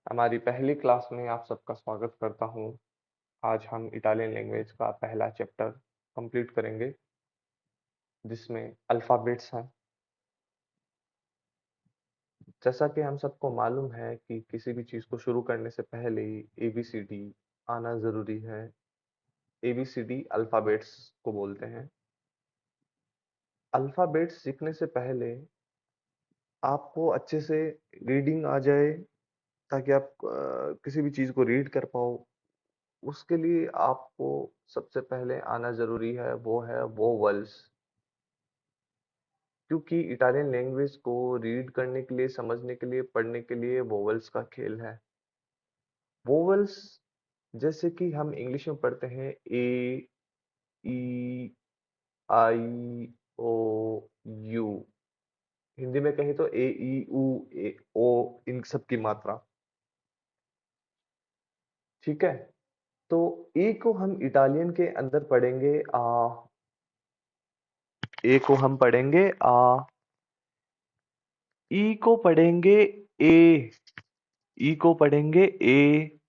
हमारी पहली क्लास में आप सबका स्वागत करता हूँ। आज हम इटालियन लैंग्वेज का पहला चैप्टर कंप्लीट करेंगे, जिसमें अल्फ़ाबेट्स हैं। जैसा कि हम सबको मालूम है कि किसी भी चीज़ को शुरू करने से पहले एबीसीडी आना ज़रूरी है। एबीसीडी अल्फ़ाबेट्स को बोलते हैं। अल्फ़ाबेट्स सीखने से पहले आपको अच्छे से रीडिंग आ जाए, ताकि आप किसी भी चीज़ को रीड कर पाओ। उसके लिए आपको सबसे पहले आना ज़रूरी है, वो है वोवेल्स। क्योंकि इटालियन लैंग्वेज को रीड करने के लिए, समझने के लिए, पढ़ने के लिए वोवेल्स का खेल है। वोवेल्स जैसे कि हम इंग्लिश में पढ़ते हैं ए, ई, आई, ओ, यू। हिंदी में कहें तो ए, ई, उ, ए, ओ, इन सब की मात्रा। ठीक है। तो ए को हम इटालियन के अंदर पढ़ेंगे आ। ए को हम पढ़ेंगे आ। ई को पढ़ेंगे ए। ई को पढ़ेंगे ए।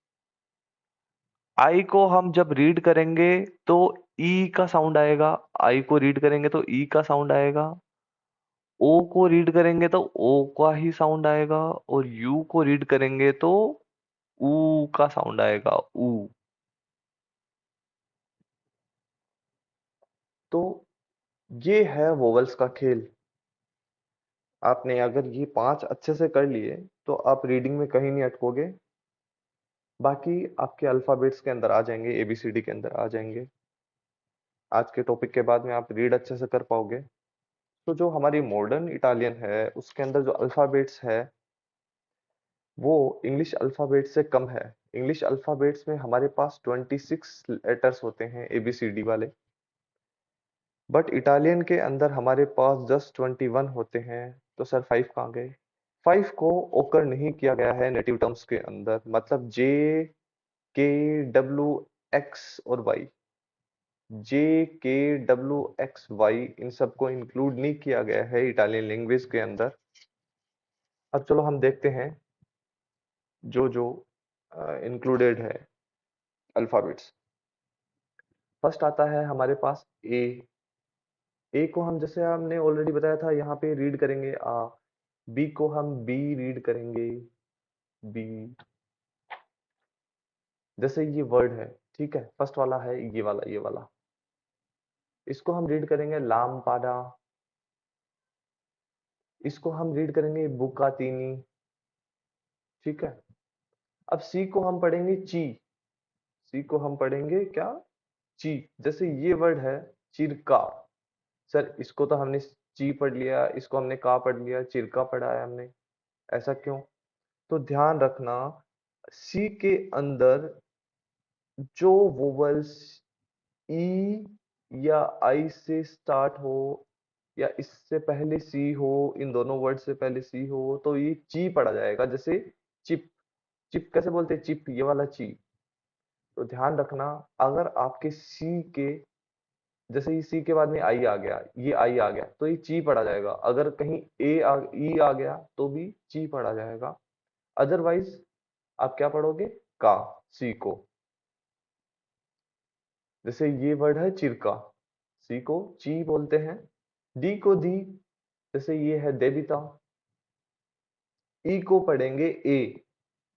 आई को हम जब रीड करेंगे तो ई का साउंड आएगा। आई को रीड करेंगे तो ई का साउंड आएगा। ओ को रीड करेंगे तो ओ का ही साउंड आएगा। और यू को रीड करेंगे तो ऊ का साउंड आएगा, ऊ। तो ये है वोवेल्स का खेल। आपने अगर ये 5 अच्छे से कर लिए तो आप रीडिंग में कहीं नहीं अटकोगे। बाकी आपके अल्फाबेट्स के अंदर आ जाएंगे, एबीसीडी के अंदर आ जाएंगे। आज के टॉपिक के बाद में आप रीड अच्छे से कर पाओगे। तो जो हमारी मॉडर्न इटालियन है, उसके अंदर जो अल्फाबेट्स है, वो इंग्लिश अल्फाबेट से कम है। इंग्लिश अल्फाबेट्स में हमारे पास 26 लेटर्स होते हैं, एबीसीडी वाले। बट इटालियन के अंदर हमारे पास जस्ट 21 होते हैं। तो सर 5 कहाँ गए? 5 को ओकर नहीं किया गया है नेटिव टर्म्स के अंदर। मतलब जे, के, डब्ल्यू, एक्स और वाई। जे, के, डब्ल्यू, एक्स, वाई, इन सबको इंक्लूड नहीं किया गया है इटालियन लैंग्वेज के अंदर। अब चलो हम देखते हैं जो जो इंक्लूडेड है अल्फाबेट्स। फर्स्ट आता है हमारे पास ए। ए को हम, जैसे हमने ऑलरेडी बताया था, यहाँ पे रीड करेंगे आ। बी को हम बी रीड करेंगे, बी। जैसे ये वर्ड है, ठीक है, फर्स्ट वाला है ये वाला। इसको हम रीड करेंगे लामपाडा। इसको हम रीड करेंगे बुकातीनी। ठीक है। अब सी को हम पढ़ेंगे ची। सी को हम पढ़ेंगे क्या? ची। जैसे ये वर्ड है चिरका। सर इसको तो हमने ची पढ़ लिया, इसको हमने का पढ़ लिया, चिरका पढ़ा है हमने। ऐसा क्यों? तो ध्यान रखना, सी के अंदर जो वोवेल्स ई या आई से स्टार्ट हो, या इससे पहले सी हो, इन दोनों वर्ड से पहले सी हो, तो ये ची पढ़ा जाएगा। जैसे चिप। चिप कैसे बोलते हैं? चिप, ये वाला ची। तो ध्यान रखना, अगर आपके सी के, जैसे ही सी के बाद में आई आ गया, ये आई आ गया, तो ये ची पढ़ा जाएगा। अगर कहीं ई आ गया तो भी ची पढ़ा जाएगा। अदरवाइज आप क्या पढ़ोगे? का, सी को। जैसे ये वर्ड है चिरका, सी को ची बोलते हैं। डी को दी। जैसे ये है देविता। ई को पढ़ेंगे ए।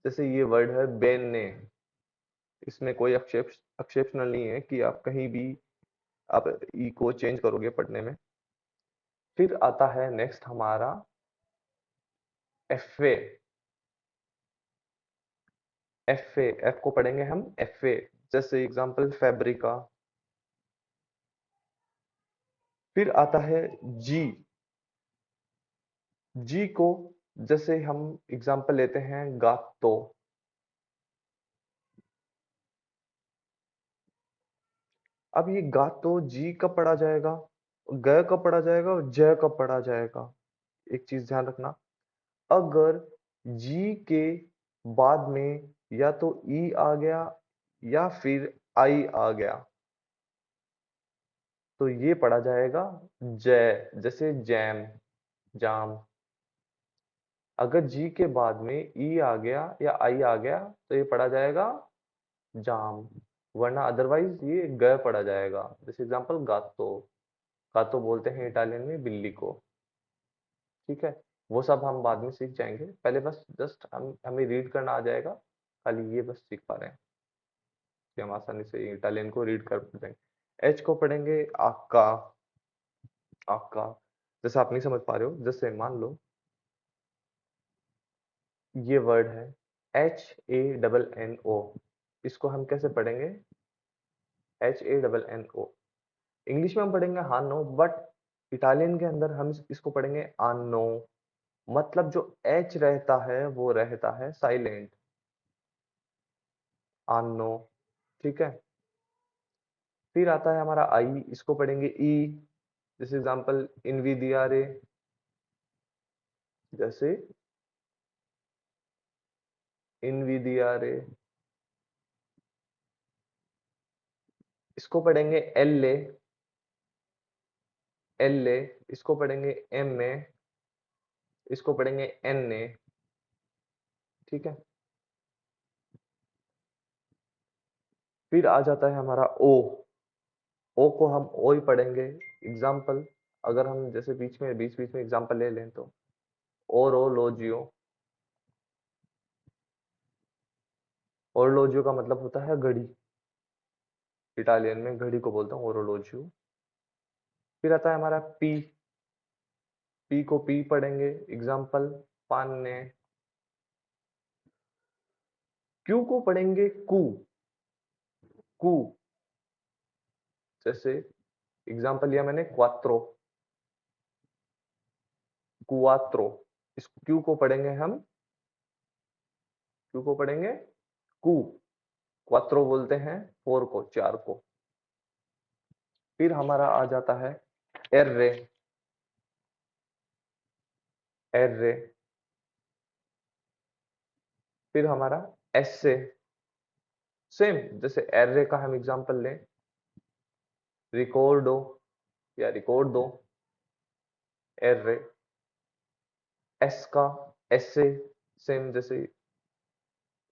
जैसे ये वर्ड है बेन्ने। इसमें कोई एक्सेप्शनल नहीं है कि आप कहीं भी आप ई को चेंज करोगे पढ़ने में। फिर आता है नेक्स्ट हमारा F A. F A, F को पढ़ेंगे हम एफ ए। जैसे एग्जांपल फैब्रिका। फिर आता है जी। जी को, जैसे हम एग्जांपल लेते हैं गातो। अब ये गातो जी कब पढ़ा जाएगा, ग कब पढ़ा जाएगा और ज कब पढ़ा जाएगा? एक चीज ध्यान रखना, अगर जी के बाद में या तो ई आ गया या फिर आई आ गया, तो ये पढ़ा जाएगा जय। जैसे जैम, जाम। अगर जी के बाद में ई आ गया या आई आ गया तो ये पढ़ा जाएगा जाम, वरना अदरवाइज ये ग पढ़ा जाएगा। जैसे एग्जांपल गातो, गातो बोलते हैं इटालियन में बिल्ली को। ठीक है, वो सब हम बाद में सीख जाएंगे, पहले बस जस्ट हमें रीड करना आ जाएगा, खाली ये बस सीख पा रहे हैं कि हम आसानी से इटालियन को रीड कर पाएंगे। एच को पढ़ेंगे आका, आका। जैसे आप नहीं समझ पा रहे हो, जैसे मान लो ये वर्ड है HANNO, इसको हम कैसे पढ़ेंगे? HANNO। इंग्लिश में हम पढ़ेंगे हानो, बट इटालियन के अंदर हम इसको पढ़ेंगे आनो। मतलब जो एच रहता है वो रहता है साइलेंट, आनो। ठीक है, फिर आता है हमारा आई, इसको पढ़ेंगे ई। जैसे एग्जांपल इनविदियारे, जैसे इनविदियारे। इसको पढ़ेंगे एल ए, एल ए। इसको पढ़ेंगे एम ए, इसको पढ़ेंगे एन ए। ठीक है, फिर आ जाता है हमारा ओ। ओ को हम ओ ही पढ़ेंगे। एग्जाम्पल, अगर हम जैसे बीच बीच में एग्जाम्पल ले लें तो ओरोलोजियो। ओरोलोजियो का मतलब होता है घड़ी, इटालियन में घड़ी को बोलता हूँ ओरोलोजियो। फिर आता है हमारा पी, पी को पी पढ़ेंगे। एग्जाम्पल पान्ने। क्यू को पढ़ेंगे कू, कू। जैसे एग्जाम्पल लिया मैंने क्वात्रो, कुआत्रो। इस क्यू को पढ़ेंगे हम, क्यू को पढ़ेंगे कू। क्वात्रो बोलते हैं फोर को, चार को। फिर हमारा आ जाता है एर्रे, एर्रे। फिर हमारा एस्से। सेम जैसे एर्रे का हम एग्जांपल लें, रिकॉर्डो या रिकॉर्ड दो, एर्रे। एस का एस्से, सेम जैसे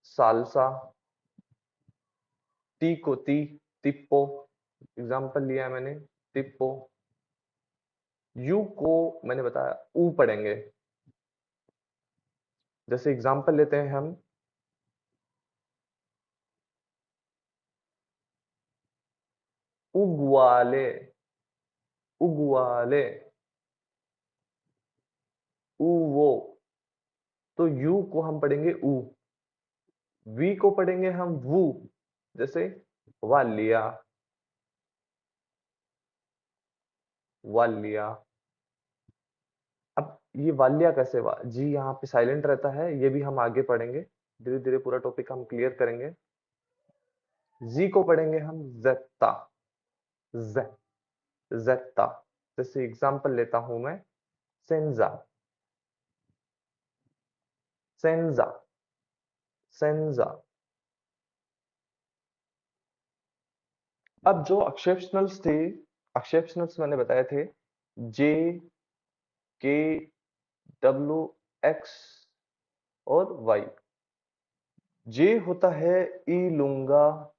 सालसा। टी को ती, तिप्पो। एग्जांपल लिया मैंने तिप्पो। यू को मैंने बताया ऊ पढ़ेंगे। जैसे एग्जांपल लेते हैं हम, उगवाले, उगवाले, वो। तो यू को हम पढ़ेंगे ऊ, वी को पढ़ेंगे हम वू। जैसे वालिया, वालिया। अब ये वालिया कैसे जी यहाँ पे साइलेंट रहता है, ये भी हम आगे पढ़ेंगे, धीरे धीरे पूरा टॉपिक हम क्लियर करेंगे। जी को पढ़ेंगे हम जेता, जे, जेता। जैसे एग्जांपल लेता हूं मैं, सेंजा, सेंजा, सेंजा। अब जो एक्सेप्शनल्स थे, एक्सेप्शनल्स मैंने बताए थे जे, के, डब्ल्यू, एक्स और वाई। जे होता है ई लूंगा,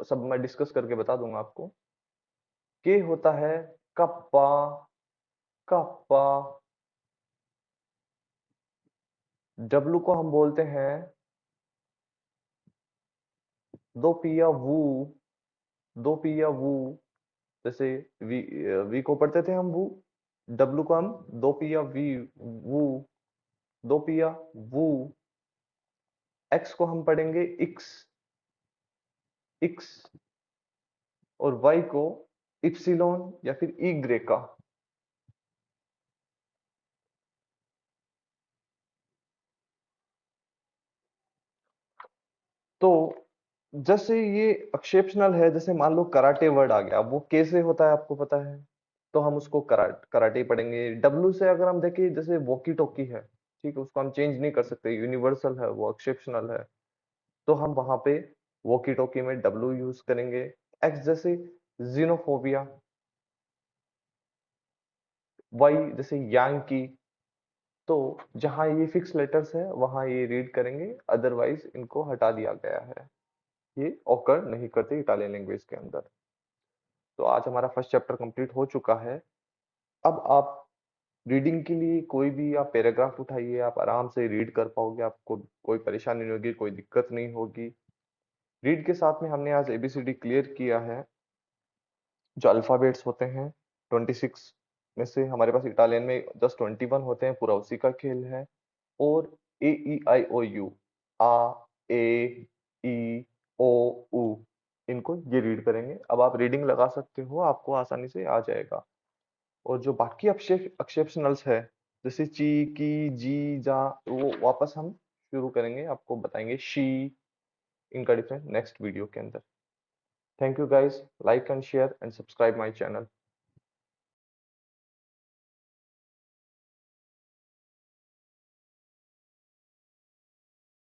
सब मैं डिस्कस करके बता दूंगा आपको। के होता है कप्पा, कप्पा। डब्लू को हम बोलते हैं दो पिया वू, दो पिया वू। जैसे वी, वी को पढ़ते थे हम वू, डब्लू को हम दो पिया वी, वू, दो पिया वू। एक्स को हम पढ़ेंगे इक्स, इक्स। और वाई को इप्सिलोन या फिर ई ग्रेका। तो जैसे ये एक्सेप्शनल है, जैसे मान लो कराटे वर्ड आ गया, वो कैसे होता है आपको पता है, तो हम उसको कराटे पढ़ेंगे। डब्लू से अगर हम देखें, जैसे वॉकी टॉकी है, ठीक है, उसको हम चेंज नहीं कर सकते, यूनिवर्सल है वो, एक्सेप्शनल है। तो हम वहां पे वॉकी टॉकी में डब्लू यूज करेंगे। एक्स जैसे जीनोफोबिया, वाई जैसे यांकी, तो जहाँ ये फिक्स लेटर्स है वहाँ ये रीड करेंगे, अदरवाइज इनको हटा दिया गया है। ये ऑकर नहीं करते इटालियन लैंग्वेज के अंदर। तो आज हमारा फर्स्ट चैप्टर कंप्लीट हो चुका है। अब आप रीडिंग के लिए कोई भी आप पैराग्राफ उठाइए, आप आराम से रीड कर पाओगे, आपको कोई परेशानी नहीं होगी, कोई दिक्कत नहीं होगी। रीड के साथ में हमने आज एबीसीडी क्लियर किया है। जो अल्फाबेट्स होते हैं 26 में से हमारे पास इटालियन में जस्ट 21 होते हैं, पूरा उसी का खेल है। और ए ई आई ओ यू, आ, ए, ई, ओ, उ, इनको ये रीड करेंगे। अब आप रीडिंग लगा सकते हो, आपको आसानी से आ जाएगा। और जो बाकी एक्सेप्शनल्स है, जैसे ची, की, जी, जा, वो वापस हम शुरू करेंगे, आपको बताएंगे शी, इनका डिफरेंस नेक्स्ट वीडियो के अंदर। Thank you guys, like and share and subscribe my channel.